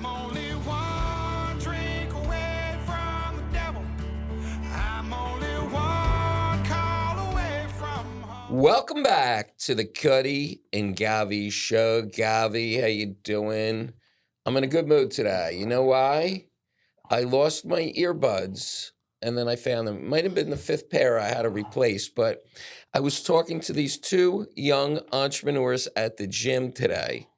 I'm only one drink away from the devil. I'm only one call away from home. Welcome back to the Cutty and Govy show. Govy, how you doing? I'm in a good mood today. You know why? I lost my earbuds and then I found them. It might have been the fifth pair I had to replace, but I was talking to these two young entrepreneurs at the gym today,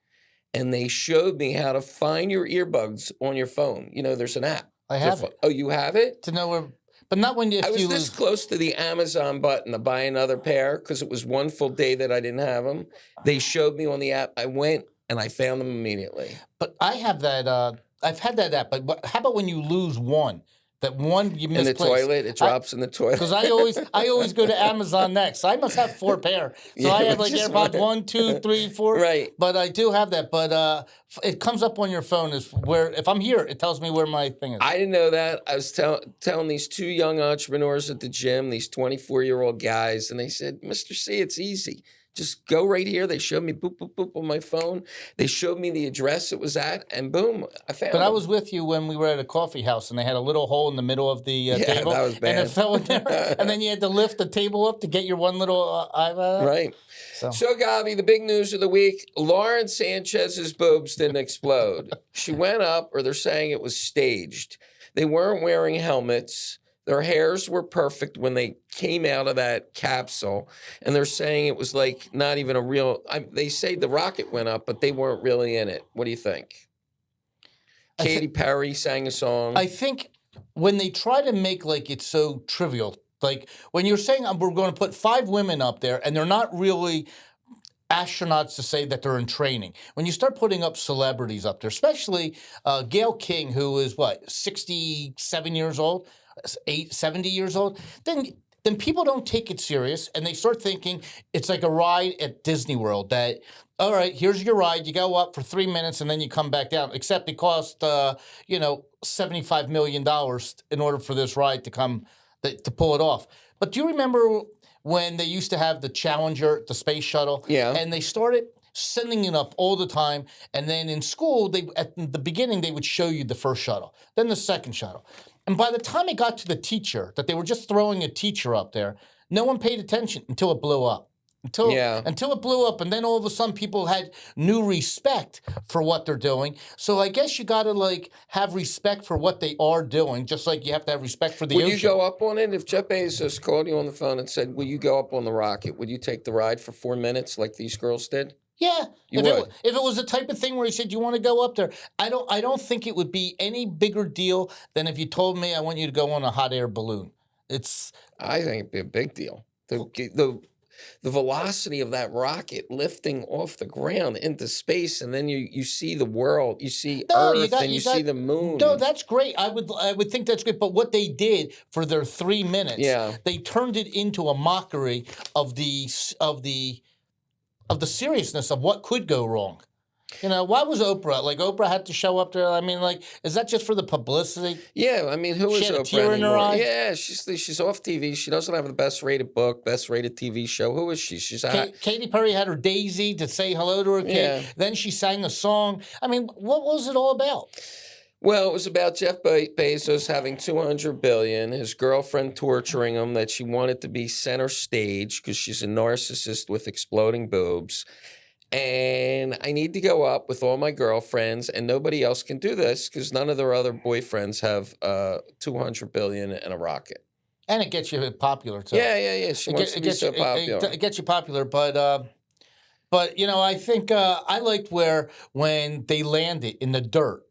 and they showed me how to find your earbuds on your phone. You know, there's an app. I have it. Oh, you have it? To know where, but not when you. I If was you this lose. close to the Amazon button to buy another pair because it was one full day that I didn't have them. They showed me on the app. I went and I found them immediately. But I have that. I've had that app. But how about when you lose one? That one you In the misplaced. toilet, it drops in the toilet. Because I always go to Amazon next. I must have 4 pair. So Yeah, I have like which is AirPods right. 1, 2, 3, 4. Right. But I do have that. But it comes up on your phone is where if I'm here, it tells me where my thing is. I didn't know that. I was telling these two young entrepreneurs at the gym, these 24-year-old guys, and they said, Mr. C, it's easy. Just go right here. They showed me boop, boop, boop on my phone. They showed me the address it was at, and boom, I found But I them. was with you when we were at a coffee house, and they had a little hole in the middle of the table. that was bad. And it fell in there, and then you had to lift the table up to get your one little eyeball. Right. So. So, Gavi, the big news of the week, Lauren Sanchez's boobs didn't explode. She went up, or they're saying it was staged. They weren't wearing helmets. Their hairs were perfect when they came out of that capsule. And they're saying it was like not even a real, they say the rocket went up, but they weren't really in it. What do you think? Katy Perry sang a song. I think when they try to make like it's so trivial, like when you're saying we're going to put 5 women up there and they're not really astronauts to say that they're in training. When you start putting up celebrities up there, especially Gayle King, who is 67 years old, 70 years old, then people don't take it serious and they start thinking it's like a ride at Disney World that, all right, here's your ride. You go up for 3 minutes and then you come back down, except it cost, $75 million in order for this ride to pull it off. But do you remember when they used to have the Challenger, the space shuttle? Yeah. And they started sending it up all the time. And then in school, at the beginning, they would show you the first shuttle, then the second shuttle. And by the time it got to the teacher, that they were just throwing a teacher up there, no one paid attention until it blew up. Until it blew up, and then all of a sudden people had new respect for what they're doing. So I guess you got to have respect for what they are doing, just like you have to have respect for the ocean. Would you go up on it? If Jeff Bezos called you on the phone and said, will you go up on the rocket? Would you take the ride for 4 minutes like these girls did? Yeah, You if would. it was the type of thing where he said, "You want to go up there?" I don't think it would be any bigger deal than if you told me, "I want you to go on a hot air balloon." I think it'd be a big deal. The velocity of that rocket lifting off the ground into space, and then you see the world, you see Earth, and you see the moon. No, that's great. I would think that's great. But what they did for their 3 minutes, they turned it into a mockery of the seriousness of what could go wrong. You know, why was Oprah? Oprah had to show up there. I mean, is that just for the publicity? Yeah, I mean, who is She had a Oprah tear in her anymore? eye? Yeah, she's off TV. She doesn't have the best rated book, best rated TV show. Who is she? She's Katy Perry had her Daisy to say hello to her kid. Yeah. Then she sang a song. I mean, what was it all about? Well, it was about Jeff Bezos having $200 billion, his girlfriend torturing him, that she wanted to be center stage because she's a narcissist with exploding boobs. And I need to go up with all my girlfriends, and nobody else can do this because none of their other boyfriends have $200 billion and a rocket. And it gets you popular too. Yeah. She wants to be so popular. It gets you popular, but I think I liked when they landed in the dirt.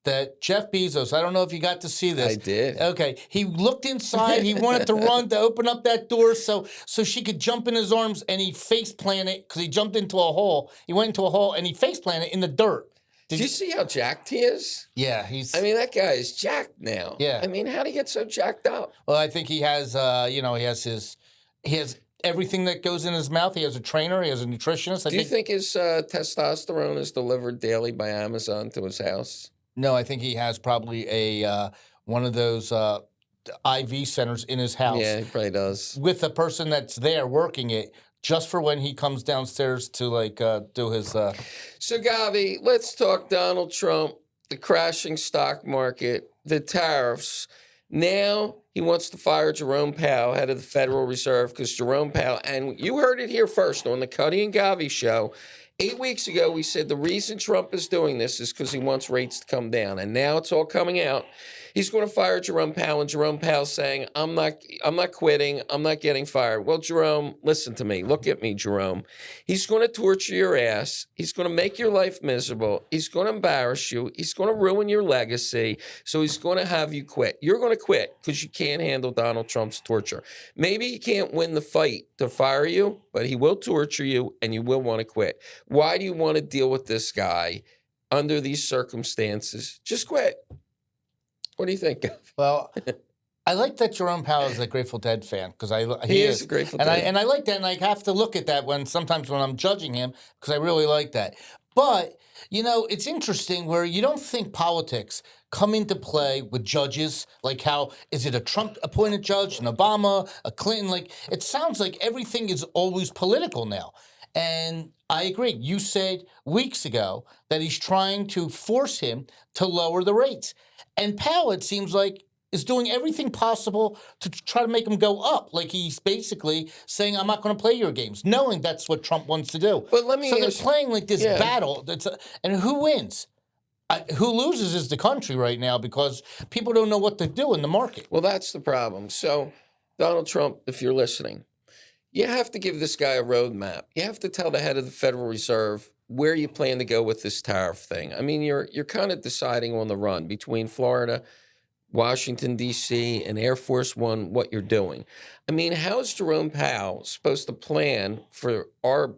That Jeff Bezos, I don't know if you got to see this. I did. Okay. He looked inside. He wanted to run to open up that door so she could jump in his arms, and he face planted because he jumped into a hole. He went into a hole and he face planted in the dirt. Did you see how jacked he is? Yeah, I mean, that guy is jacked now. Yeah. I mean, how'd he get so jacked up? Well, I think he has, he has everything that goes in his mouth. He has a trainer. He has a nutritionist. Do you think his testosterone is delivered daily by Amazon to his house? No, I think he has probably one of those IV centers in his house. Yeah, he probably does. With a person that's there working it just for when he comes downstairs to do his. So, Gavi, let's talk Donald Trump. the crashing stock market, the tariffs. Now he wants to fire Jerome Powell, head of the Federal Reserve, because Jerome Powell, and you heard it here first on the Cutty and Govy show. 8 weeks ago, we said the reason Trump is doing this is because he wants rates to come down. And now it's all coming out. He's going to fire Jerome Powell, and Jerome Powell's saying, I'm not quitting. I'm not getting fired. Well, Jerome, listen to me. Look at me, Jerome. He's going to torture your ass. He's going to make your life miserable. He's going to embarrass you. He's going to ruin your legacy. So he's going to have you quit. You're going to quit because you can't handle Donald Trump's torture. Maybe he can't win the fight to fire you, but he will torture you, and you will want to quit. Why do you want to deal with this guy under these circumstances? Just quit. What do you think? Well, I like that Jerome Powell is a Grateful Dead fan because he is a Grateful Dead. And I like that, and I have to look at that sometimes when I'm judging him because I really like that. But it's interesting where you don't think politics come into play with judges, like how is it a Trump appointed judge, an Obama, a Clinton? Like it sounds like everything is always political now. And I agree. You said weeks ago that he's trying to force him to lower the rates. And Powell, it seems like, is doing everything possible to try to make him go up. Like he's basically saying, I'm not going to play your games, knowing that's what Trump wants to do. But let me so they're playing like this battle. And who wins? Who loses is the country right now because people don't know what to do in the market. Well, that's the problem. So, Donald Trump, if you're listening, you have to give this guy a roadmap. You have to tell the head of the Federal Reserve where you plan to go with this tariff thing. I mean, you're kind of deciding on the run between Florida, Washington, D.C., and Air Force One what you're doing. I mean, how is Jerome Powell supposed to plan for our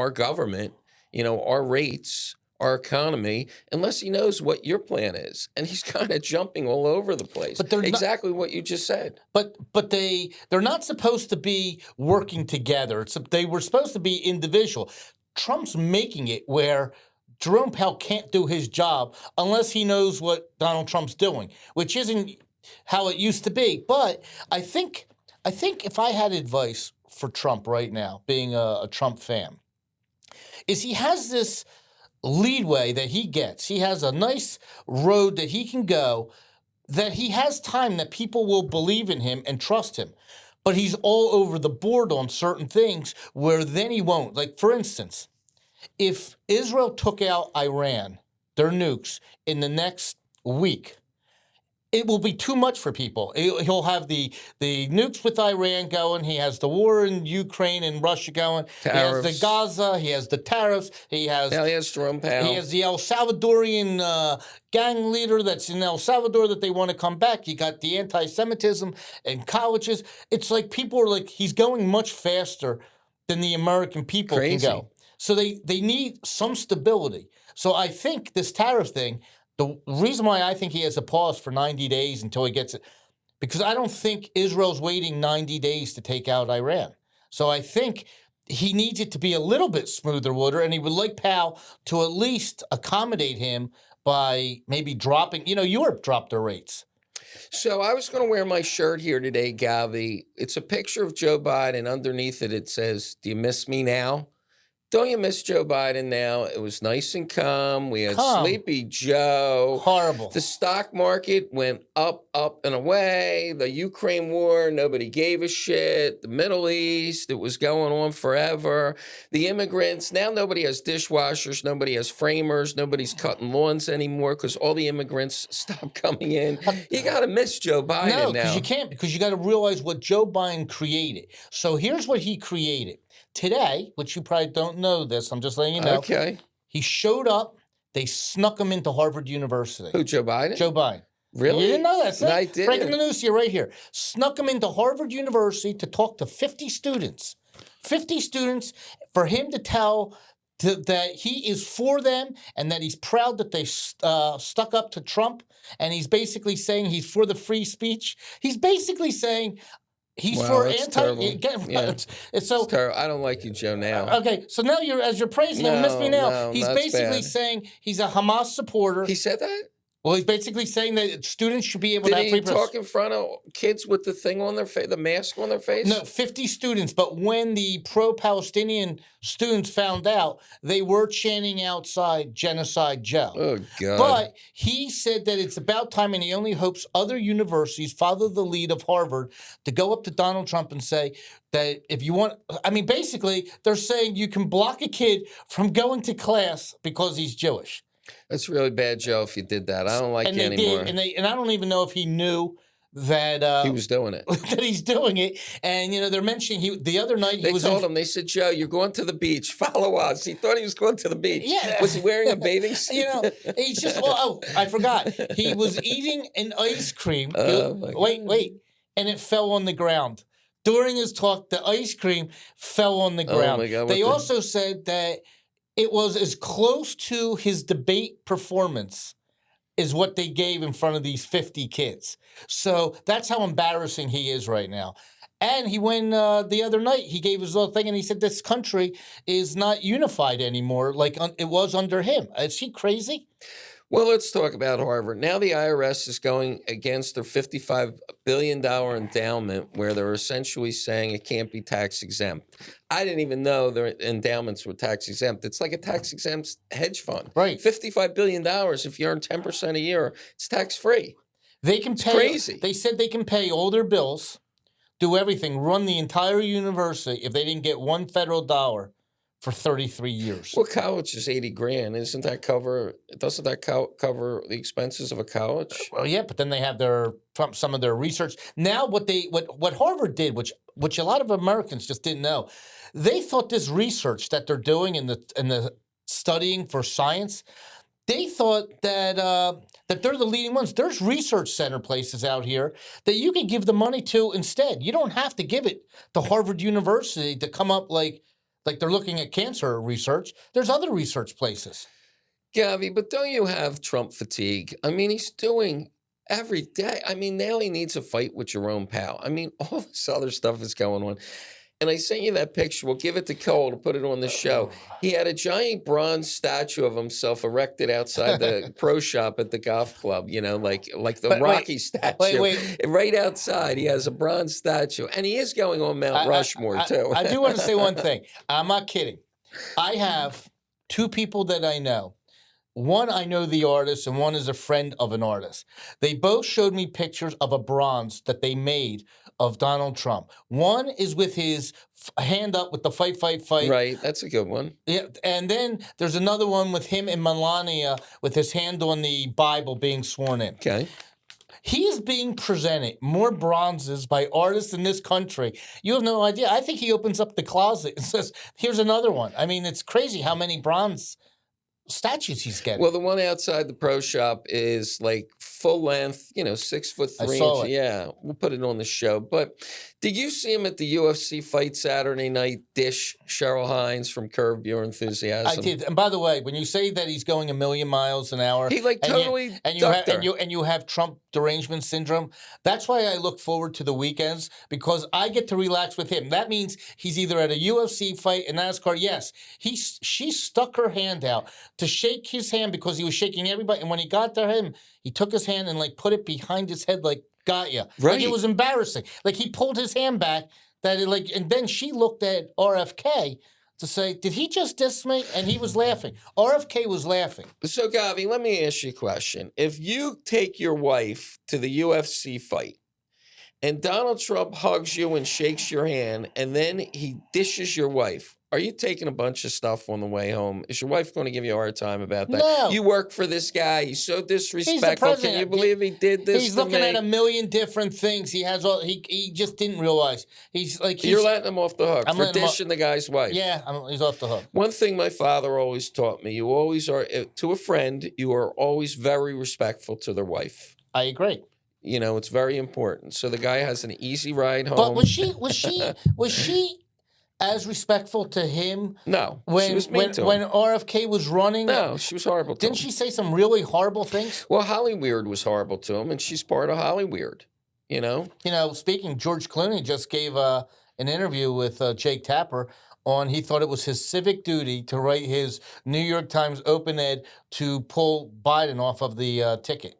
government, our rates, our economy, unless he knows what your plan is? And he's kind of jumping all over the place. But they're exactly what you just said. But they're not supposed to be working together. They were supposed to be individual. Trump's making it where Jerome Powell can't do his job unless he knows what Donald Trump's doing, which isn't how it used to be. But I think if I had advice for Trump right now, being a Trump fan, is he has this leadway that he gets. He has a nice road that he can go, that he has time that people will believe in him and trust him. But he's all over the board on certain things where then he won't. Like, for instance, if Israel took out Iran, their nukes, in the next week, it will be too much for people. He'll have the nukes with Iran going. He has the war in Ukraine and Russia going. Tariffs. He has the Gaza. He has the tariffs. Now he has Jerome Powell. He has the El Salvadorian gang leader that's in El Salvador that they want to come back. You got the anti-Semitism in colleges. It's like people are like, he's going much faster than the American people can go. So they need some stability. So I think this tariff thing, the reason why I think he has a pause for 90 days until he gets it, because I don't think Israel's waiting 90 days to take out Iran. So I think he needs it to be a little bit smoother water, and he would like Powell to at least accommodate him by maybe dropping, Europe dropped their rates. So I was going to wear my shirt here today, Govy. It's a picture of Joe Biden. Underneath it, it says, "Do you miss me now?" Don't you miss Joe Biden now? It was nice and calm. We had Sleepy Joe. Horrible. The stock market went up, up, and away. The Ukraine war, nobody gave a shit. The Middle East, it was going on forever. The immigrants, now nobody has dishwashers. Nobody has framers. Nobody's cutting lawns anymore because all the immigrants stopped coming in. You got to miss Joe Biden now. No, because you can't, because you got to realize what Joe Biden created. So here's what he created. Today, which you probably don't know this, I'm just letting you know. Okay. He showed up. They snuck him into Harvard University. Who, Joe Biden? Joe Biden. Really? You didn't know that? No, I didn't. Breaking the news to you right here. Snuck him into Harvard University to talk to 50 students. 50 students for him to tell that he is for them and that he's proud that they stuck up to Trump. And he's basically saying he's for the free speech. He's basically saying... He's for anti. It's so terrible. I don't like you, Joe. Now, okay. So now you're praising him. Miss me now. He's basically saying he's a Hamas supporter. He said that. Well, he's basically saying that students should be able Did to have free he press. talk in front of kids with the thing on their face, the mask on their face? No, 50 students. But when the pro-Palestinian students found out, they were chanting outside "Genocide Joe." Oh, God. But he said that it's about time, and he only hopes other universities follow the lead of Harvard to go up to Donald Trump and say that if you want, I mean, basically, they're saying you can block a kid from going to class because he's Jewish. That's really bad, Joe, if you did that. I don't like And you they anymore. did, and I don't even know if he knew that He was doing it. that he's doing it. And they're mentioning the other night They told him, they said, Joe, you're going to the beach. Follow us. He thought he was going to the beach. Yeah. Was he wearing a bathing suit? He's just, I forgot. He was eating an ice cream. Oh, my Wait. And it fell on the ground. During his talk, the ice cream fell on the ground. Oh, my God. They also said that it was as close to his debate performance is what they gave in front of these 50 kids. So that's how embarrassing he is right now. And he went the other night, he gave his little thing and he said this country is not unified anymore like it was under him. Is he crazy? Well, let's talk about Harvard. Now the IRS is going against their $55 billion endowment where they're essentially saying it can't be tax exempt. I didn't even know their endowments were tax exempt. It's like a tax exempt hedge fund. Right. $55 billion, if you earn 10% a year, it's tax free. They can pay. Crazy. They said they can pay all their bills, do everything, run the entire university if they didn't get one federal dollar for 33 years. Well, college is $80,000. Doesn't that cover the expenses of a college? Well, yeah, but then they have some of their research. Now what Harvard did, which a lot of Americans just didn't know, they thought this research that they're doing in the studying for science, they thought that they're the leading ones. There's research center places out here that you can give the money to instead. You don't have to give it to Harvard University to come up like they're looking at cancer research. There's other research places. Govy, but don't you have Trump fatigue? I mean, he's doing every day. I mean, now he needs a fight with Jerome Powell. I mean, all this other stuff is going on. And I sent you that picture. We'll give it to Cole to put it on the show. He had a giant bronze statue of himself erected outside the pro shop at the golf club, like the Rocky statue. Wait. Right outside, he has a bronze statue. And he is going on Mount Rushmore, too. I do want to say one thing. I'm not kidding. I have two people that I know. One, I know the artist, and one is a friend of an artist. They both showed me pictures of a bronze that they made of Donald Trump. One is with his hand up with the fight. Right, that's a good one. Yeah, and then there's another one with him and Melania with his hand on the Bible being sworn in. Okay. He is being presented more bronzes by artists in this country. You have no idea. I think he opens up the closet and says, here's another one. I mean, it's crazy how many bronze statues he's getting. Well, the one outside the pro shop is like full length, 6 foot 3 I saw inches. it. Yeah, we'll put it on the show. But did you see him at the UFC fight Saturday night dish Cheryl Hines from Curb Your Enthusiasm? I did. And by the way, when you say that he's going a million miles an hour, He totally ducked her. and you have Trump derangement syndrome, that's why I look forward to the weekends because I get to relax with him. That means he's either at a UFC fight, a NASCAR. Yes, she stuck her hand out to shake his hand because he was shaking everybody. And when he got to him, he took his hand and put it behind his head got you. Right. Like it was embarrassing. Like he pulled his hand back and then she looked at RFK to say, did he just diss me? And he was laughing. RFK was laughing. So, Govy, let me ask you a question. If you take your wife to the UFC fight and Donald Trump hugs you and shakes your hand and then he dishes your wife, are you taking a bunch of stuff on the way home? Is your wife going to give you a hard time about that? No. You work for this guy. He's so disrespectful. He's the president. Can you believe he did this He's to looking me? at a million different things. He has all. He just didn't realize. You're letting him off the hook I'm for letting him dishing the guy's wife. Yeah, he's off the hook. One thing my father always taught me, you always are, to a friend, you are always very respectful to their wife. I agree. It's very important. So the guy has an easy ride home. But was she as respectful to him? No, When she was mean to him. when RFK was running? No, she was horrible to him. Didn't she say some really horrible things? Well, Hollyweird was horrible to him, and she's part of Hollyweird, Speaking, George Clooney just gave an interview with Jake Tapper he thought it was his civic duty to write his New York Times open ed to pull Biden off of the ticket.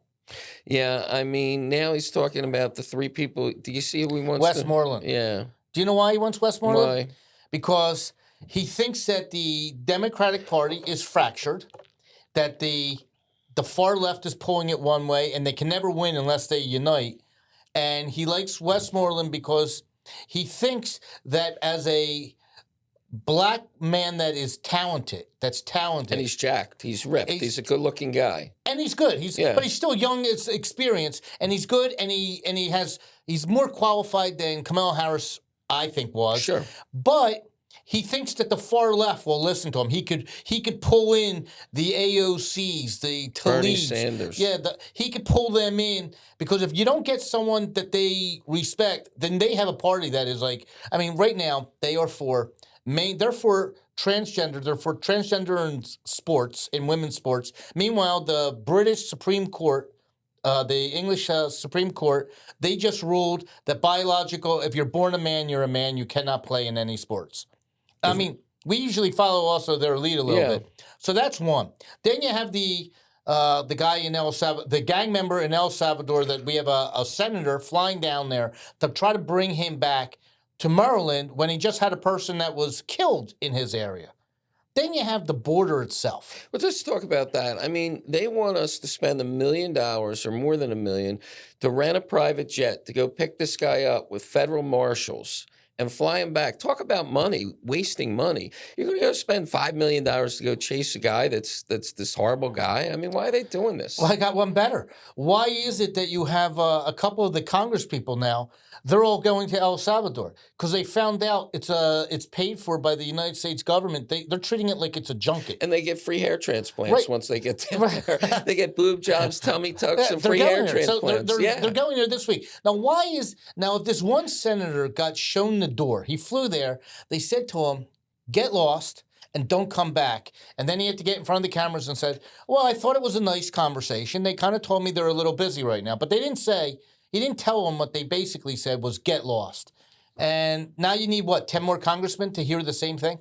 Yeah, I mean, now he's talking about the 3 people. Do you see who he wants to? Westmoreland. Yeah. Do you know why he wants Westmoreland? Why? Because he thinks that the Democratic Party is fractured, that the far left is pulling it one way, and they can never win unless they unite. And he likes Westmoreland because he thinks that as a black man that's talented, And he's jacked. He's ripped. He's a good-looking guy. and he's good. Yeah. But he's still young, it's experience, and he's good, and he's more qualified than Kamala Harris, I think, was. Sure. But he thinks that the far left will listen to him. He could pull in the AOCs, the Tlaibs. Bernie Sanders. Yeah, he could pull them in because if you don't get someone that they respect, then they have a party that is like. I mean, right now they're for transgender. They're for transgender in sports, in women's sports. Meanwhile, the British Supreme Court. The English Supreme Court, they just ruled that if you're born a man, you're a man. You cannot play in any sports. I mean, we usually follow also their lead a little bit. So that's one. Then you have the guy in El Salvador, the gang member in El Salvador that we have a senator flying down there to try to bring him back to Maryland when he just had a person that was killed in his area. Then you have the border itself. But let's talk about that. I mean, they want us to spend $1 million or more than $1 million to rent a private jet to go pick this guy up with federal marshals and fly him back. Talk about money, wasting money. You're going to go spend $5 million to go chase a guy that's this horrible guy? I mean, why are they doing this? Well, I got one better. Why is it that you have a couple of the Congress people now, they're all going to El Salvador? Because they found out it's paid for by the United States government. They're treating it like it's a junket. And they get free hair transplants once they get there. They get boob jobs, tummy tucks, and free hair transplants. So they're going there this week. Now, if this one senator got shown the door, he flew there, they said to him, get lost and don't come back. And then he had to get in front of the cameras and said, well, I thought it was a nice conversation. They kind of told me they're a little busy right now. But he didn't tell them what they basically said was get lost. And now you need, 10 more congressmen to hear the same thing?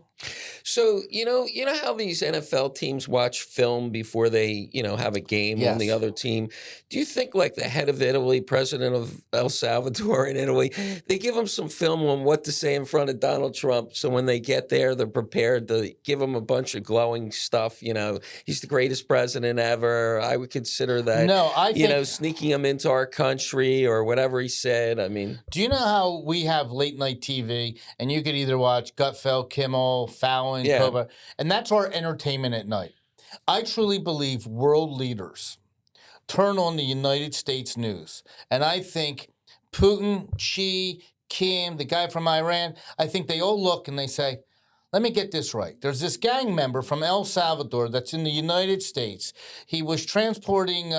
So, you know how these NFL teams watch film before they, have a game on the other team? Do you think like the head of Italy, president of El Salvador in Italy, they give them some film on what to say in front of Donald Trump so when they get there, they're prepared to give him a bunch of glowing stuff, he's the greatest president ever. I would consider that, no, I think, sneaking him into our country or whatever he said. I mean. Do you know how we have late night TV and you could either watch Gutfeld, Kimmel, Fallon, Koba, and that's our entertainment at night. I truly believe world leaders turn on the United States news, and I think Putin, Xi, Kim, the guy from Iran, I think they all look and they say, let me get this right. There's this gang member from El Salvador that's in the United States. He was transporting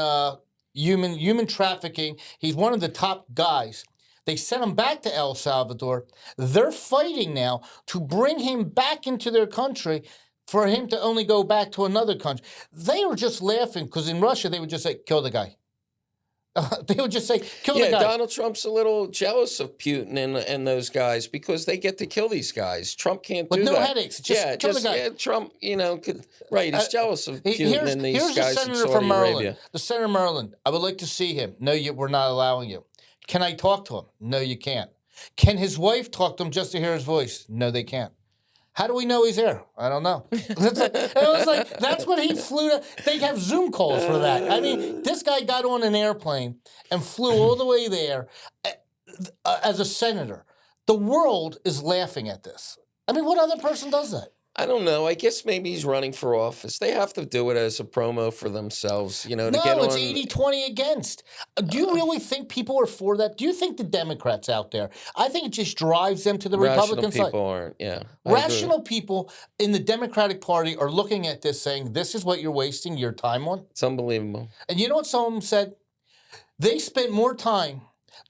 human trafficking. He's one of the top guys. They sent him back to El Salvador. They're fighting now to bring him back into their country for him to only go back to another country. They were just laughing because in Russia, they would just say, kill the guy. They would just say, kill the guy. Yeah, Donald Trump's a little jealous of Putin and those guys because they get to kill these guys. Trump can't do that. With no headaches. Just kill the guy. Yeah, Trump, he's jealous of Putin and these guys in Saudi from Maryland, Arabia. the senator from Maryland. I would like to see him. No, we're not allowing you. Can I talk to him? No, you can't. Can his wife talk to him just to hear his voice? No, they can't. How do we know he's there? I don't know. That's what he flew to. They have Zoom calls for that. I mean, this guy got on an airplane and flew all the way there as a senator. The world is laughing at this. I mean, what other person does that? I don't know. I guess maybe he's running for office. They have to do it as a promo for themselves, to get on. No, it's 80-20 against. Do you really think people are for that? Do you think the Democrats out there, I think it just drives them to the Republican side. Rational people aren't, yeah. Rational people in the Democratic Party are looking at this saying, this is what you're wasting your time on? It's unbelievable. And you know what someone said? They spent more time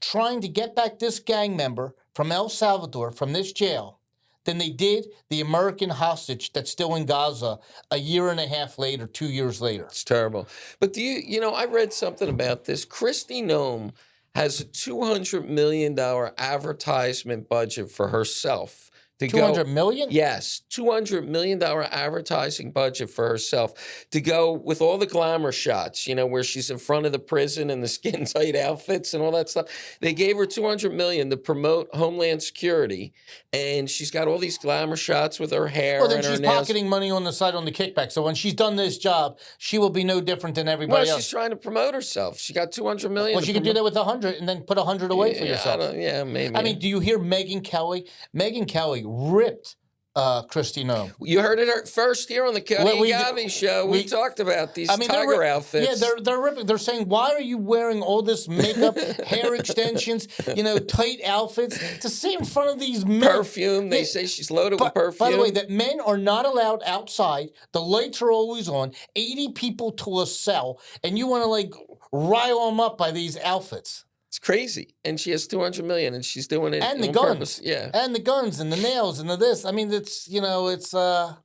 trying to get back this gang member from El Salvador, from this jail, than they did the American hostage that's still in Gaza a year and a half later, 2 years later. It's terrible. But I read something about this. Kristi Noem has a $200 million advertisement budget for herself to 200 million? Yes, $200 million advertising budget for herself to go with all the glamour shots, where she's in front of the prison in the skin tight outfits and all that stuff. They gave her $200 million to promote Homeland Security, and she's got all these glamour shots with her hair. Well, then and her she's nails. pocketing money on the side on the kickback. So when she's done this job, she will be no different than everybody Well, else. she's trying to promote herself. She got $200 million. Well, she could do that with 100 and then put 100 away for yourself. Yeah, maybe. I mean, do you hear Megyn Kelly? Megyn Kelly ripped Kristi Noem. You heard it first here on the Cutty and Govy show. We talked about these tiger outfits. Yeah, they're ripping. They're saying, why are you wearing all this makeup, hair extensions, tight outfits to sit in front of these men? Perfume. They say she's loaded with perfume. By the way, that men are not allowed outside. The lights are always on. 80 people to a cell, and you want to rile them up by these outfits. It's crazy. And she has $200 million, and she's doing it and the on guns. purpose. Yeah. And the guns and the nails and the this. I mean, it's, and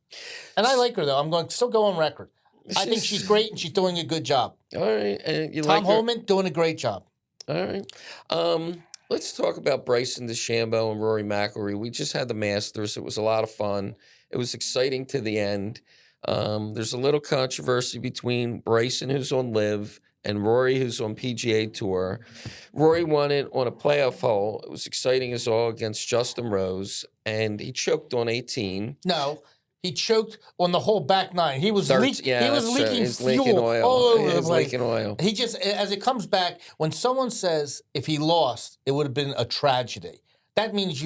I like her, though. I'm going to still go on record. I think she's great, and she's doing a good job. All right. And Tom Holman doing a great job. All right. Let's talk about Bryson DeChambeau and Rory McIlroy. We just had the Masters. It was a lot of fun. It was exciting to the end. There's a little controversy between Bryson, who's on LIV, and Rory, who's on PGA Tour. Rory won it on a playoff hole. It was exciting as all against Justin Rose, and he choked on 18. No, he choked on the whole back nine. He was leaking He's fuel leaking oil. all over the He's place. leaking oil. He just, as it comes back, when someone says if he lost, it would have been a tragedy. That means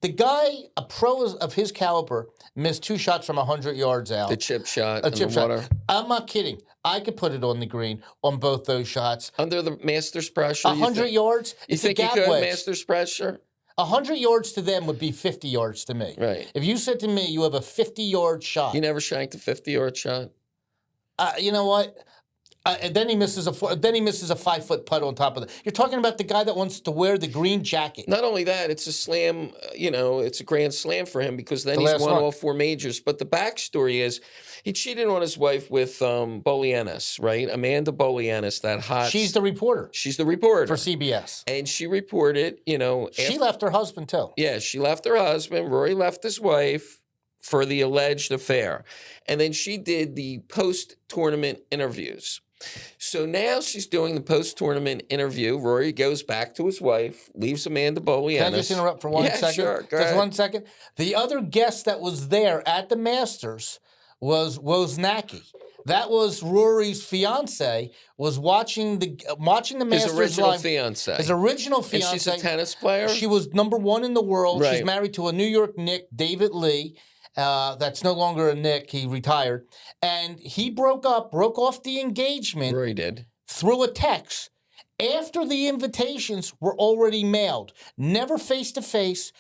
the guy, a pro of his caliber, missed 2 shots from 100 yards out. The chip shot in the water. I'm not kidding. I could put it on the green on both those shots. Under the Masters pressure? 100 yards? You think he could, Masters pressure? 100 yards to them would be 50 yards to me. Right. If you said to me you have a 50-yard shot. You never shanked a 50-yard shot? You know what? Then he misses a 5-foot putt on top of it. You're talking about the guy that wants to wear the green jacket. Not only that, it's a slam. It's a grand slam for him because then he's won all 4 majors. But the backstory is, he cheated on his wife with Bolianis, right? Amanda Bolianis, that hot. She's the reporter. She's the reporter for CBS, and she reported. She left her husband too. Yeah, she left her husband. Rory left his wife for the alleged affair, and then she did the post-tournament interviews. So now she's doing the post-tournament interview. Rory goes back to his wife, leaves Amanda Bolianis. Can I just interrupt for 1 second? Yeah, sure. Go just ahead. 1 second. The other guest that was there at the Masters was Wozniacki. That was Rory's fiance. Was watching the Masters. His original live. fiance. His original fiance. And she's a tennis player. She was #1 in the world. Right. She's married to a New York Knick, David Lee. That's no longer a Knick. He retired. And he broke off the engagement. Rory did. Through a text after the invitations were already mailed. Never face-to-face.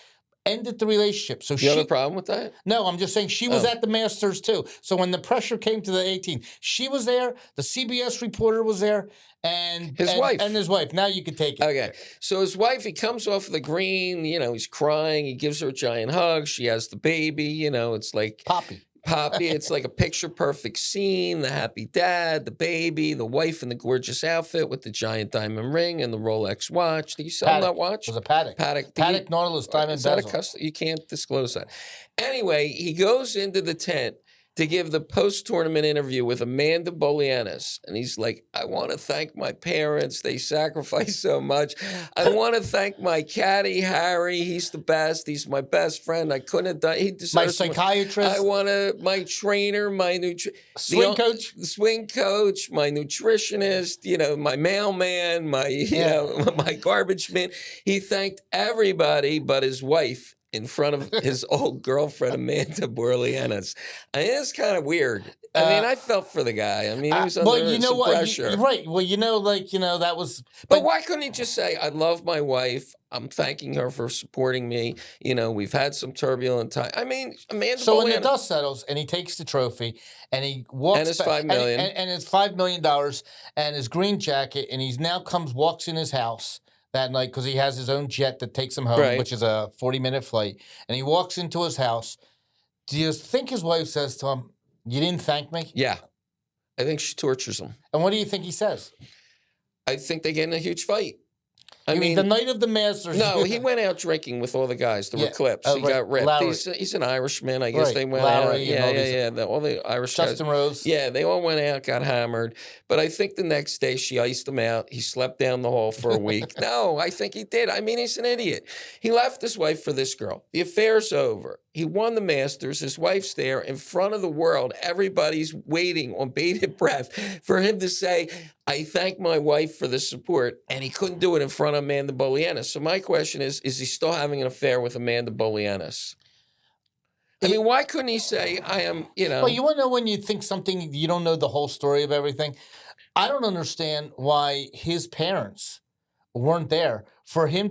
Ended the relationship. So you have a problem with that? No, I'm just saying she was at the Masters too. So when the pressure came to the 18, she was there. The CBS reporter was there, and his wife. And his wife. Now you can take it. Okay. So his wife, he comes off the green. He's crying. He gives her a giant hug. She has the baby. It's like Poppy. It's like a picture-perfect scene. The happy dad, the baby, the wife in the gorgeous outfit with the giant diamond ring and the Rolex watch. Do you sell that watch? It was a Patek. Patek Nautilus diamond bezel. Is that bezel. you can't disclose that. Anyway, he goes into the tent to give the post-tournament interview with Amanda Bolianis. And he's like, I want to thank my parents. They sacrificed so much. I want to thank my caddy, Harry. He's the best. He's my best friend. I couldn't have done. He deserves my psychiatrist. I want to, my trainer, my swing coach. The swing coach, my nutritionist, my mailman, my garbage man. He thanked everybody but his wife in front of his old girlfriend, Amanda Bolianis. I mean, it's kind of weird. I felt for the guy. He was under some pressure. Right. Well, that was... But why couldn't he just say, I love my wife. I'm thanking her for supporting me. We've had some turbulent time. Amanda So Bolianis, when the dust settles and he takes the trophy and he walks... And his $5 million. And it's $5 million and his green jacket, and he's now walks in his house that night because he has his own jet that takes him home, Right. which is a 40-minute flight. And he walks into his house. Do you think his wife says to him, you didn't thank me? Yeah. I think she tortures him. And what do you think he says? I think they get in a huge fight. I You mean the night of the Masters? no, he went out drinking with all the guys. There were clips. Oh, He right. got ripped. Larry. He's an Irishman. I guess Right. they went Larry out. and Yeah, all yeah, these- yeah. All the Irish Justin guys. Rose. Yeah, they all went out, got hammered. But I think the next day she iced him out. He slept down the hall for a week. No, I think he did. I mean, he's an idiot. He left his wife for this girl. The affair's over. He won the Masters. His wife's there in front of the world. Everybody's waiting on bated breath for him to say, I thank my wife for the support. And he couldn't do it in front of Amanda Bolianis. So my question is he still having an affair with Amanda Bolianis? I mean, why couldn't he say, I am, Well, you want to know when you think something, you don't know the whole story of everything? I don't understand why his parents weren't there for him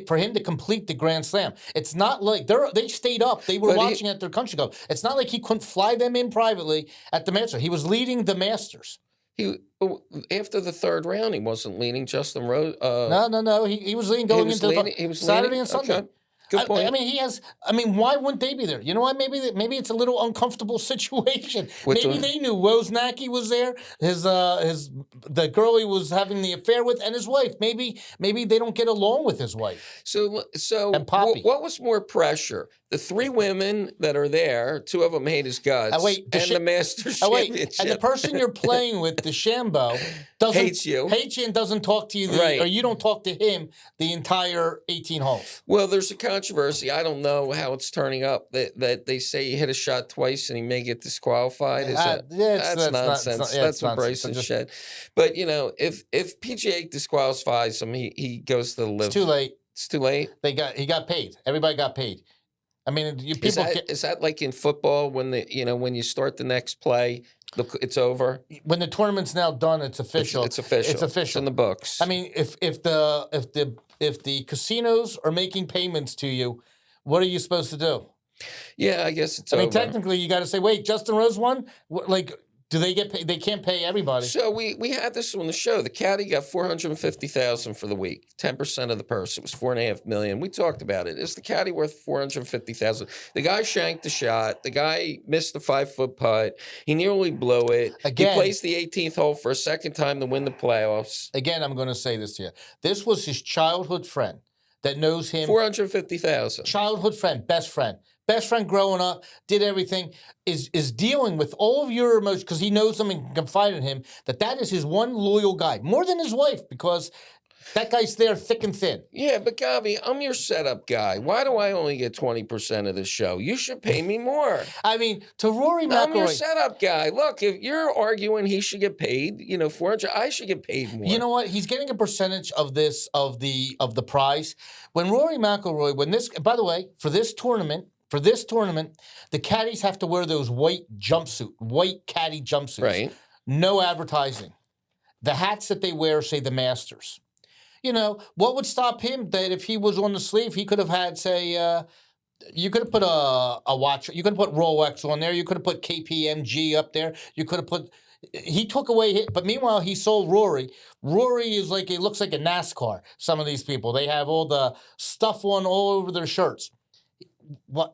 for him to complete the Grand Slam. It's not like they stayed up. They were But watching at their country club. It's not like he couldn't fly them in privately at the Masters. He was leading the Masters. After the third round, he wasn't leading Justin Rose. No. He was leading going into Saturday and Sunday. Okay. Good point. I mean, why wouldn't they be there? You know what? Maybe it's a little uncomfortable situation. Maybe they knew Wozniacki was there. The girl he was having the affair with, and his wife. Maybe they don't get along with his wife. So And Poppy. what was more pressure? The three women that are there, two of them hate his guts, and the Masters Championship. And the person you're playing with, DeChambeau, hates you and doesn't talk to you, or you don't talk to him the entire 18 holes. Well, there's a controversy. I don't know how it's turning up. That they say he hit a shot twice and he may get disqualified. That's nonsense. That's what Bryson said. But if PGA disqualifies him, he goes to the live. It's too late. It's too late. He got paid. Everybody got paid. I mean, is that like in football when when you start the next play, it's over? When the tournament's now done, it's official. It's official. It's official. It's in the books. I mean, if the casinos are making payments to you, what are you supposed to do? Yeah, I guess it's over. I mean, technically, you got to say, wait, Justin Rose won? Do they get paid? They can't pay everybody. So we had this on the show. The caddy got $450,000 for the week. 10% of the purse. It was $4.5 million. We talked about it. Is the caddy worth $450,000? The guy shanked the shot. The guy missed the 5-foot putt. He nearly blew it. Again, he plays the 18th hole for a second time to win the playoffs. Again, I'm going to say this to you. This was his childhood friend that knows him. $450,000. Childhood friend, best friend growing up, did everything, is dealing with all of your emotions because he knows them and can confide in him, that is his one loyal guy, more than his wife, because that guy's there thick and thin. Yeah, but Govy, I'm your setup guy. Why do I only get 20% of the show? You should pay me more. I mean, to Rory McIlroy. I'm your setup guy. Look, if you're arguing he should get paid, $400, I should get paid more. You know what? He's getting a percentage of the prize. When Rory McIlroy, by the way, for this tournament, the caddies have to wear those white caddy jumpsuits. Right. No advertising. The hats that they wear say the Masters. What would stop him that if he was on the sleeve, he could have had, say, you could have put a watch, you could have put Rolex on there, you could have put KPMG up there, you could have put, he took away, but meanwhile, he sold Rory. Rory is it looks like a NASCAR, some of these people. They have all the stuff on all over their shirts.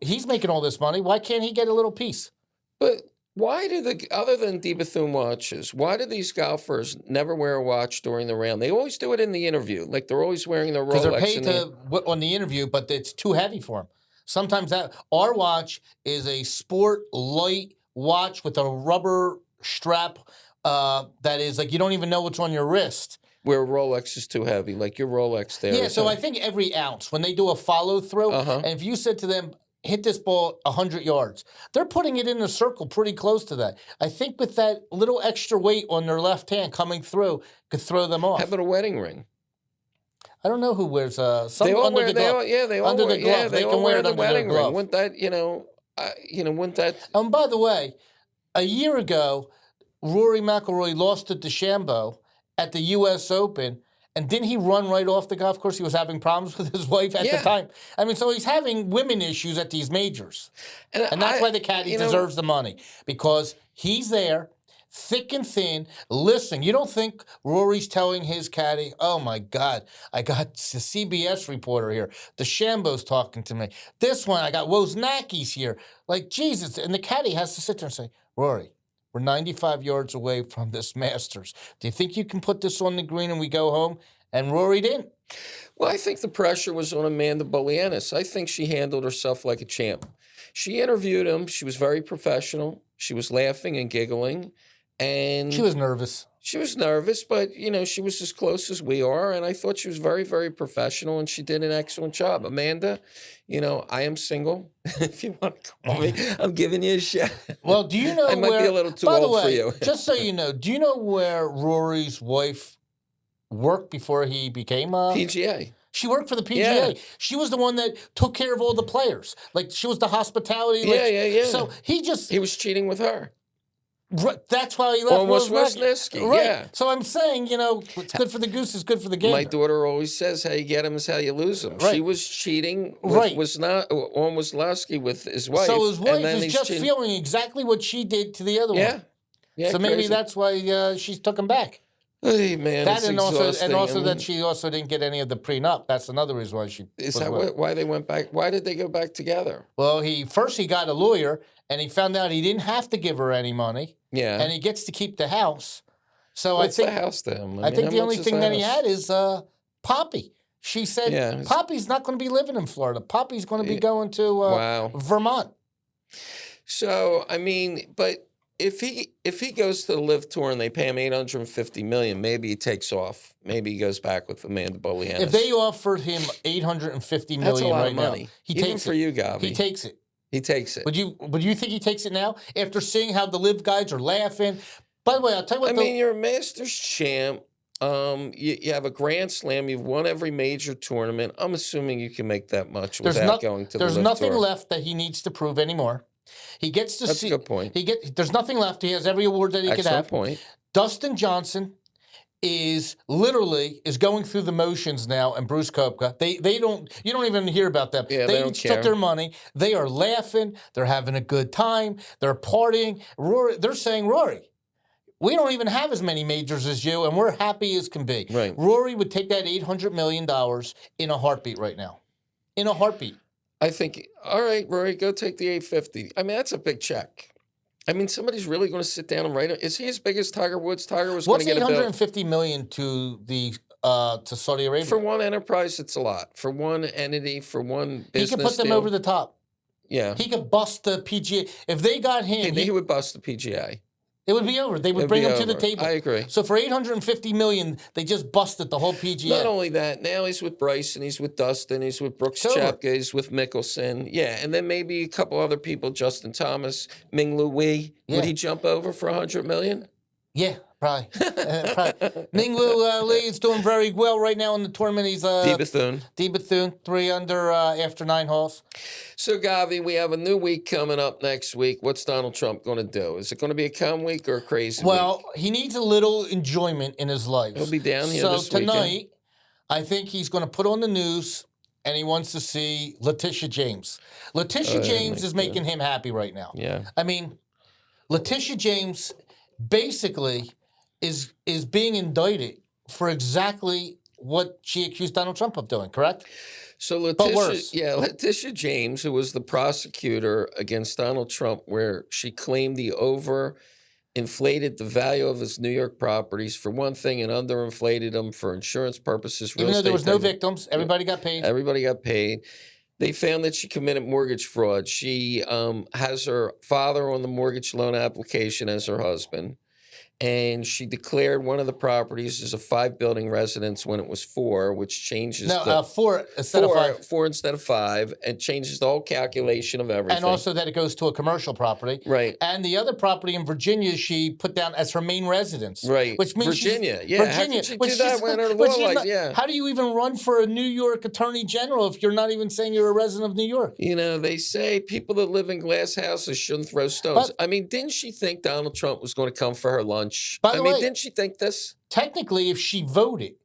He's making all this money. Why can't he get a little piece? But why other than D. Bethune watches, why do these golfers never wear a watch during the round? They always do it in the interview. Like they're always wearing their Rolex. Because they're paid on the interview, but it's too heavy for them. Sometimes our watch is a sport light watch with a rubber strap that is you don't even know what's on your wrist. Where Rolex is too heavy, like your Rolex there. Yeah, so I think every ounce, when they do a follow-through, and if you said to them, hit this ball 100 yards, they're putting it in a circle pretty close to that. I think with that little extra weight on their left hand coming through could throw them off. How about a wedding ring? I don't know who wears some they all under wear, the glove. they all under wear, the glove. they can all wear wear it the under wedding their glove. ring. Wouldn't that, wouldn't that... And by the way, a year ago, Rory McIlroy lost to DeChambeau at the U.S. Open. And didn't he run right off the golf course? He was having problems with his wife at the time. I mean, so he's having women issues at these majors. And that's why the caddy deserves the money. Because he's there, thick and thin, listening. You don't think Rory's telling his caddy, oh, my God, I got the CBS reporter here. DeChambeau's talking to me. This one, I got Wozniacki's here. Like, Jesus. And the caddy has to sit there and say, Rory, we're 95 yards away from this Masters. Do you think you can put this on the green and we go home? and Rory didn't. Well, I think the pressure was on Amanda Bolianis. I think she handled herself like a champ. She interviewed him. She was very professional. She was laughing and giggling. And She was nervous. she was nervous, but, she was as close as we are. And I thought she was very, very professional, and she did an excellent job. Amanda, I am single. If you want to call me, I'm giving you a shot. Well, do you know I might where? be a little too by the old for way, you. just so you know, do you know where Rory's wife worked before he became PGA. She worked for the PGA. Yeah. She was the one that took care of all the players. Like, she was the hospitality. Yeah. So He was cheating with her. That's why he left. Almost Rose McGuire. Wisniewski, Right. yeah. So I'm saying, what's good for the goose is good for the gander. My daughter always says, "How you get him is how you lose him." Right. She was cheating. With, Right. Was not on Wisniewski with his wife. So his wife and then is he's just cheating. feeling exactly what she did to the other Yeah. one. Yeah. So maybe crazy. that's why she took him back. Hey, man, That it's and exhausting. also that she also didn't get any of the prenup. That's another reason why she. Is was that with- why they went back? Why did they go back together? Well, he got a lawyer, and he found out he didn't have to give her any money, Yeah. and he gets to keep the house. So What's I think the house to him? I think how the only much is thing the that he house? had is Poppy. She said Yeah, it's- Poppy's not going to be living in Florida. Poppy's going to be going to Wow. Vermont. So but if he goes to the Live Tour and they pay him $850 million, maybe he takes off. Maybe he goes back with Amanda Bolianis. If they offered him $850 million That's a lot right of money. now, he Even takes for it. you, Govy. He takes it. He takes it. Would you think he takes it now after seeing how the Live guys are laughing? By the way, I'll tell you what. You're a Masters champ. You have a Grand Slam. You've won every major tournament. I'm assuming you can make that much without going to the There's Live nothing Tour. left that he needs to prove anymore. He gets to That's see. a good point. There's nothing left. He has every award that he could Excellent have. point. Dustin Johnson is going through the motions now, and Bruce Koepka. You don't even hear about them. Yeah, they they don't each took care. their money. They are laughing. They're having a good time. They're partying. They're saying, Rory, we don't even have as many majors as you, and we're happy as can be. Right. Rory would take that $800 million in a heartbeat right now. In a heartbeat. I think, all right, Rory, go take the 850. That's a big check. Somebody's really going to sit down and write it. Is he as big as Tiger Woods? Tiger was going What's to get a bill. $850 million to the to Saudi Arabia? For one enterprise, it's a lot. For one entity, for one He business could put them deal. over the top. Yeah. He could bust the PGA. If they got him, He would bust the PGA. it would be over. They would It'd bring be him to the over. table. I agree. So for $850 million, they just busted the whole PGA. Not only that, now he's with Bryson, he's with Dustin, he's with Brooks Sure. Koepka, he's with Mickelson. Yeah, and then maybe a couple other people, Justin Thomas, Ming Lu Wei. Yeah. Would he jump over for $100 million? Yeah, probably. Ming Lu Lee is doing very well right now in the tournament. He's Dee Bethune. D. Bethune, 3 under after 9 holes. So, Govy, we have a new week coming up next week. What's Donald Trump going to do? Is it going to be a calm week or a crazy week? Well, he needs a little enjoyment in his life. He'll be down here so this tonight, weekend. I think he's going to put on the news, and he wants to see Letitia James. Letitia James my is making him happy right now. Yeah. Letitia James basically is being indicted for exactly what she accused Donald Trump of doing, correct? So worse. Letitia James, who was the prosecutor against Donald Trump, where she claimed he overinflated the value of his New York properties for one thing and underinflated them for insurance purposes. Even though there was no victims, everybody got paid. Everybody got paid. They found that she committed mortgage fraud. She has her father on the mortgage loan application as her husband. And she declared one of the properties as a 5-building residence when it was 4, which changes No, 4 instead of 5. 4 instead of 5, and changes the whole calculation of everything. And also that it goes to a commercial property. Right. And the other property in Virginia, she put down as her main residence. Right. Which means Virginia. Yeah. How could she do that when her law yeah. How do you even run for a New York attorney general if you're not even saying you're a resident of New York? They say people that live in glass houses shouldn't throw stones. But, didn't she think Donald Trump was going to come for her lunch? By the way, didn't she think this? Technically, if she voted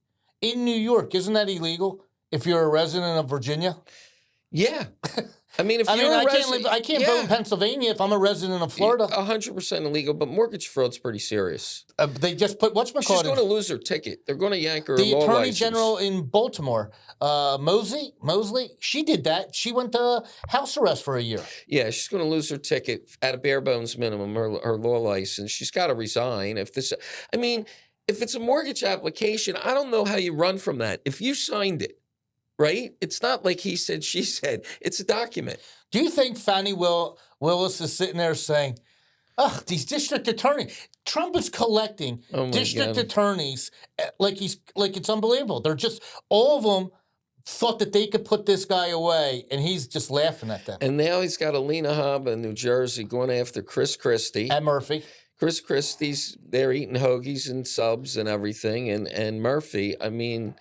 in New York, isn't that illegal if you're a resident of Virginia? Yeah. If I can't vote in Pennsylvania if I'm a resident of Florida. 100% illegal, but mortgage fraud's pretty serious. They just put She's going to lose her ticket. They're going to yank her The law Attorney license. General in Baltimore, Mosley, she did that. She went to house arrest for a year. Yeah, she's going to lose her ticket at a bare bones minimum, her law license. She's got to resign. if it's a mortgage application, I don't know how you run from that. If you signed it, right? It's not like he said, she said. It's a document. Do you think Fannie Willis is sitting there saying, ugh, these district attorneys. Trump is collecting district attorneys like it's unbelievable. They're just, all of them thought that they could put this guy away, and he's just laughing at them. And now he's got Alina Habba in New Jersey going after Chris Christie. And Murphy. Chris Christie's, they're eating hoagies and subs and everything. And Murphy, I mean...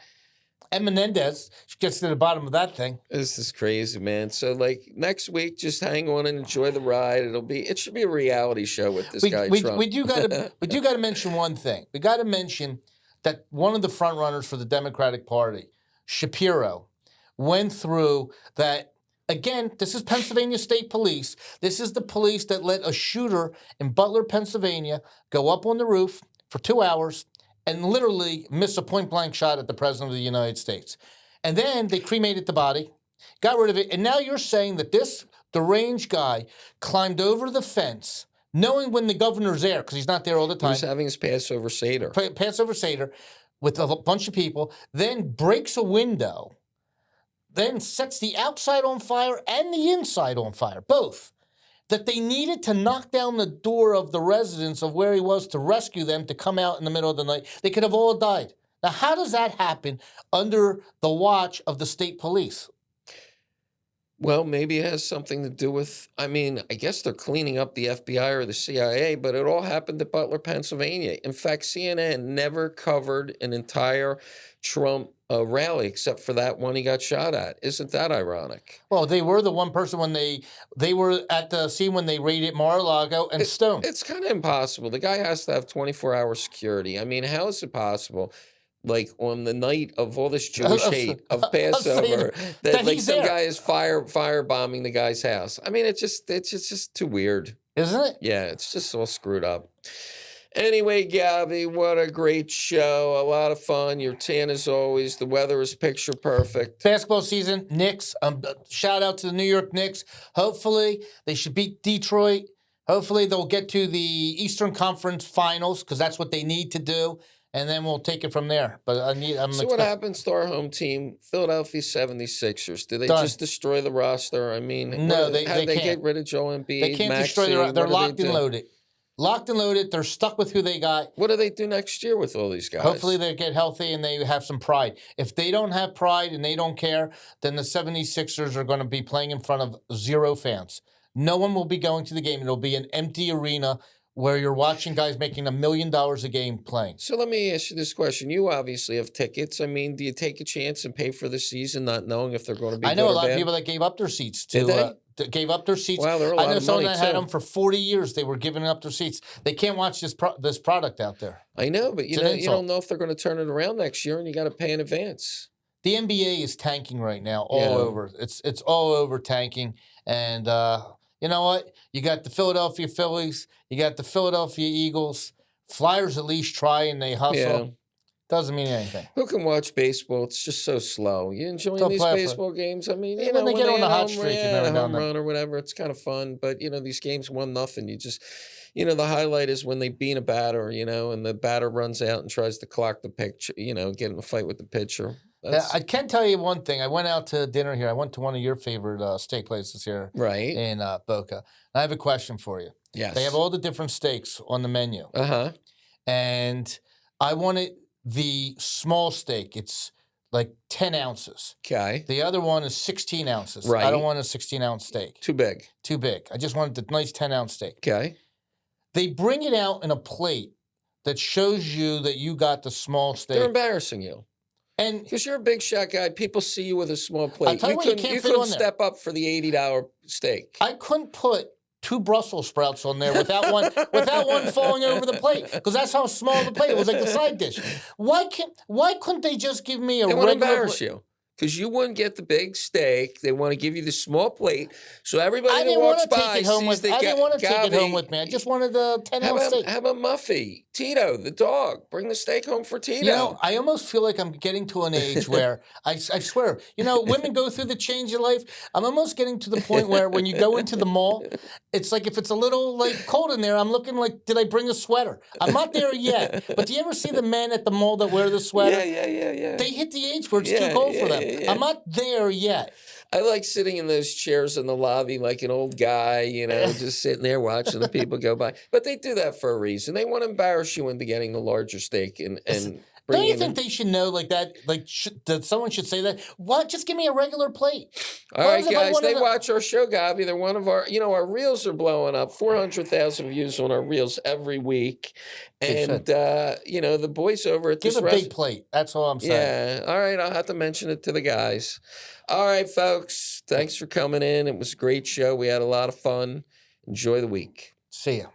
And Menendez, she gets to the bottom of that thing. This is crazy, man. So, like, next week, just hang on and enjoy the ride. It should be a reality show with this guy, Trump. We do got to mention one thing. We got to mention that one of the front runners for the Democratic Party, Shapiro, went through that. Again, this is Pennsylvania State Police. This is the police that let a shooter in Butler, Pennsylvania, go up on the roof for 2 hours and literally miss a point-blank shot at the President of the United States. And then they cremated the body, got rid of it, and now you're saying that this deranged guy climbed over the fence, knowing when the governor's there, because he's not there all the time. He's having his Passover Seder. Passover Seder with a bunch of people, then breaks a window, then sets the outside on fire and the inside on fire, both. That they needed to knock down the door of the residence of where he was to rescue them to come out in the middle of the night. They could have all died. Now, how does that happen under the watch of the state police? Well, maybe it has something to do with, I mean, I guess they're cleaning up the FBI or the CIA, but it all happened at Butler, Pennsylvania. In fact, CNN never covered an entire Trump rally except for that one he got shot at. Isn't that ironic? Well, they were the one person when they were at the scene when they raided Mar-a-Lago and Stone. It's kind of impossible. The guy has to have 24-hour security. I mean, how is it possible? Like on the night of all this Jewish hate of Passover, that like some guy is firebombing the guy's house. I mean, it's just too weird, isn't it? Yeah, it's just all screwed up. Anyway, Govy, what a great show! A lot of fun. You're tan as always. The weather is picture perfect. Basketball season, Knicks. Shout out to the New York Knicks. Hopefully, they should beat Detroit. Hopefully, they'll get to the Eastern Conference Finals because that's what they need to do. And then we'll take it from there. But what happens to our home team, Philadelphia 76ers? Do they just destroy the roster? I mean, no, they can't. Get rid of Joel Embiid? They can't destroy the roster. They're locked and loaded. Locked and loaded. They're stuck with who they got. What do they do next year with all these guys? Hopefully they get healthy and they have some pride. If they don't have pride and they don't care, then the 76ers are going to be playing in front of 0 fans. No one will be going to the game. It'll be an empty arena where you're watching guys making $1 million a game playing. So let me ask you this question. You obviously have tickets. I mean, do you take a chance and pay for the season not knowing if they're going to be I know good a lot or bad? of people that gave up their seats to... Did they? Gave up their seats. Wow, they're a lot I know of someone money that had too. them for 40 years. They were giving up their seats. They can't watch this product out there. I know, but you don't know if they're going to turn it around next year, and you got to pay in advance. The NBA is tanking right now, all over. It's all over tanking, and you know what? You got the Philadelphia Phillies. You got the Philadelphia Eagles. Flyers at least try and they hustle. Yeah. Doesn't mean anything. Who can watch baseball? It's just so slow. You enjoying these baseball games? I mean, when they get on the hot streak, a home run or whatever, it's kind of fun. But these games 1-0. You just, the highlight is when they beat a batter, and the batter runs out and tries to clock the pitch. Get in a fight with the pitcher. I can tell you one thing. I went out to dinner here. I went to one of your favorite steak places here, right, in Boca. And I have a question for you. Yes, they have all the different steaks on the menu. And I wanted the small steak. It's like 10 ounces. Okay. The other one is 16 ounces. Right. I don't want a 16-ounce steak. Too big. Too big. I just wanted the nice 10-ounce steak. Okay. They bring it out in a plate that shows you that you got the small steak. They're embarrassing you. And because you're a big shot guy, people see you with a small plate. I'll tell you what, you can't fit on there. Step up for the $80 steak. I couldn't put 2 Brussels sprouts on there without one falling over the plate, because that's how small the plate. It was like the side dish. Why couldn't they just give me a regular? They want to embarrass you. because you wouldn't get the big steak. They want to give you the small plate, so everybody I that didn't walks want to by take it home sees with. the I didn't want to take it home Govy. with me. I just wanted the 10-ounce Have steak. a Muffy, Tito, the dog. Bring the steak home for Tito. You know, I almost feel like I'm getting to an age where I swear, women go through the change in life. I'm almost getting to the point where when you go into the mall, it's like if it's a little like cold in there, I'm looking like, did I bring a sweater? I'm not there yet. But do you ever see the men at the mall that wear the sweater? Yeah. They hit the age where it's too Yeah, cold for yeah, them. yeah. I'm not there yet. I like sitting in those chairs in the lobby like an old guy, just sitting there watching the people go by. But they do that for a reason. They want to embarrass you into getting the larger steak and Don't bringing you it think in. they should know like that? Like, that someone should say that? What? Just give me a regular plate. All What right, if I guys, wanted they to- watch our show, Govy. They're one of our, our reels are blowing up. 400,000 views on our reels every week. They And, should. the boys over at Give this a big plate. That's all I'm saying. Yeah. All right. I'll have to mention it to the guys. All right, folks. Thanks for coming in. It was a great show. We had a lot of fun. Enjoy the week. See ya.